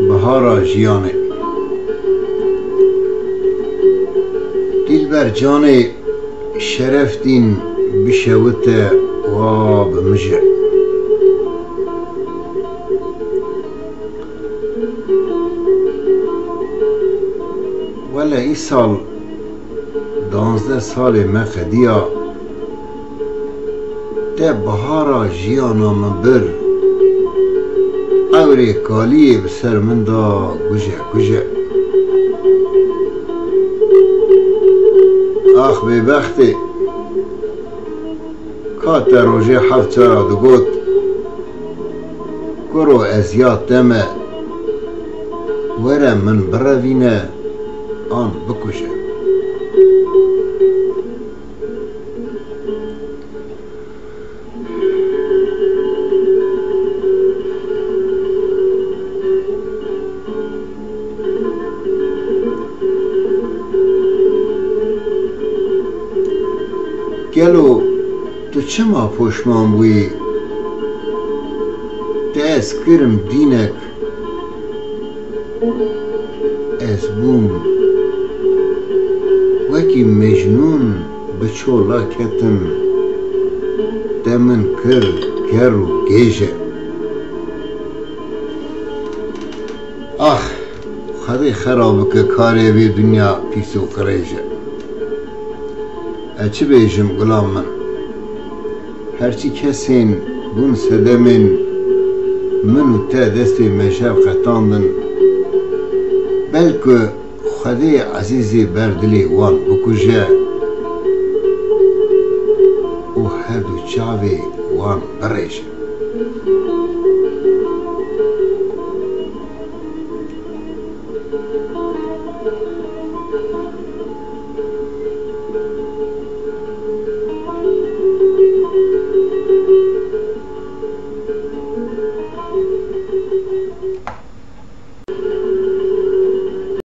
بهارا جیانه دلبر جانه شرف دین بشوته و بمجه ولی ای سال 12 سال مقدیا ده بهارا جیانا من بر اوری کالی بسر من دا گجه آخ ببختی کات روژه هفته دو گوت کرو ازیاد دمه وره من بروینه آن بکشه گلو تو چما پشمان بوی دست کرم دینک از بوم وکی مجنون بچولا کتم دمن کر گرو گیجه آخ خدای خرابه که کاری بی دنیا پیسو قریجه اچی بیجم گلام من هرچی کسین بون سدمین منو تا دستی مشاب خطاندن بلکه خدای عزیزی بردلی وان بکجه و هدو چاوی وان بریشه